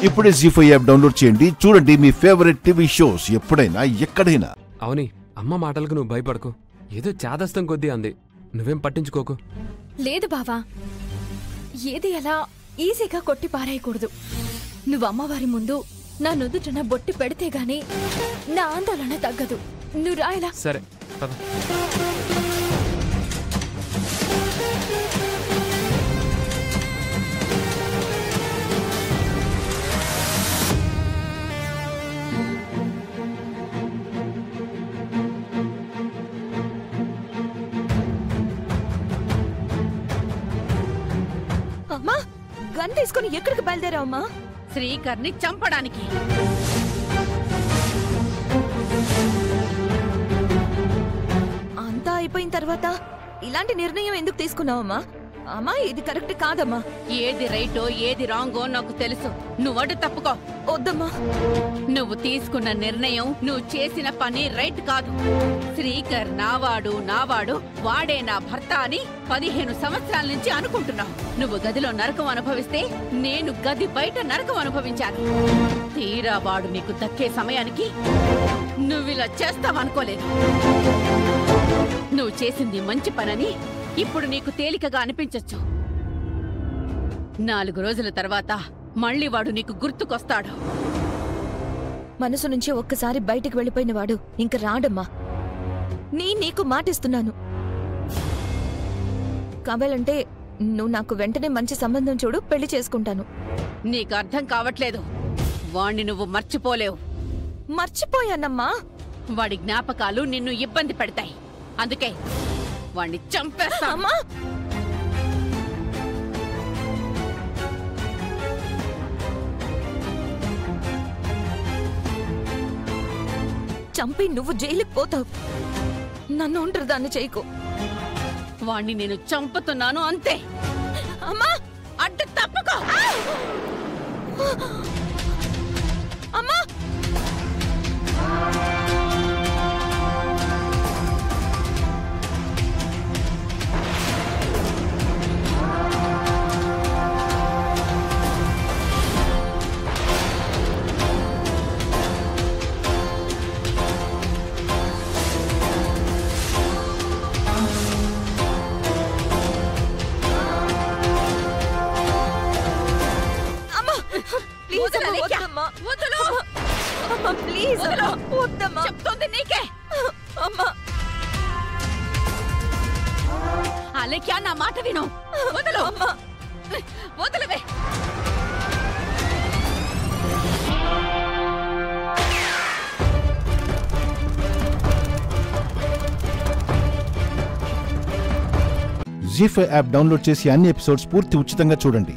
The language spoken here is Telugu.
ఇప్పుడే జీ5 యాప్ డౌన్లోడ్ చేయండి. చూడండి మీ ఫేవరెట్ టీవీ షోస్ ఎప్పుడైనా ఎక్కడైనా. అవుని అమ్మ మాటలకు నువ్వు భయపడకు. ఏదో చాదస్తం కొద్దీ అంది, నువ్వేం పట్టించుకోకు. లేదు బావా, ఏది అలా ఈజీగా కొట్టి పారేయకూడదు. నువ్వు అమ్మవారి ముందు నా నుదుటన బొట్టి పెడితే గాని నా ఆందోళన తగ్గదు. నువ్వు రాయలా? సరే పద. అమ్మా, గన్ తీసుకుని ఎక్కడికి బయలుదేరావమ్మా? శ్రీకర్ని చంపడానికి. అంతా అయిపోయిన తర్వాత ఇలాంటి నిర్ణయం ఎందుకు తీసుకున్నావమ్మా? అమ్మా, ఇది కరెక్ట్ కాదమ్మా. ఏది రైటో ఏది రాంగో నాకు తెలుసు. నువ్వడు తప్పుకో. వద్దమ్మా. నువ్వు తీసుకున్న నిర్ణయం, నువ్వు చేసిన పని రైట్ కాదు. శ్రీకర్ నావాడు, వాడే నా భర్త అని 15 సంవత్సరాల నుంచి అనుకుంటున్నావు. నువ్వు గదిలో నరకం అనుభవిస్తే నేను గది బయట నరకం అనుభవించాను. తీరా వాడు నీకు దక్కే సమయానికి నువ్విలా చేస్తావనుకోలేదు. నువ్వు చేసింది మంచి పనని ఇప్పుడు నీకు తేలికగా అనిపించొచ్చు. 4 రోజుల తర్వాత మళ్ళీ వాడు నీకు గుర్తుకొస్తాడు. మనసు నుంచి ఒక్కసారి బయటికి వెళ్ళిపోయిన వాడు ఇంక రాడమ్మా. నీకు మాటిస్తున్నాను. కావాలంటే నువ్వు నాకు వెంటనే మంచి సంబంధం చూడు, పెళ్లి చేసుకుంటాను. నీకు అర్థం కావట్లేదు. వాణ్ణి నువ్వు మర్చిపోలేవు. మర్చిపోయానమ్మా. వాడి జ్ఞాపకాలు నిన్ను ఇబ్బంది పెడతాయి. అందుకే వాణ్ణి చంపేస్తామా? చంపి నువ్వు జైలుకి పోతావు. నన్ను ఒంటరి దాన్ని చేయకు. వాణ్ణి నేను చంపుతున్నాను అంతే. అమ్మా, అడ్డు తప్పుకో. అమ్మా, చెప్తోంది నీకే. అలేఖ్యా, నా మాట విను. వదలు. వదలవే. జీ5 యాప్ డౌన్లోడ్ చేసి అన్ని ఎపిసోడ్స్ పూర్తి ఉచితంగా చూడండి.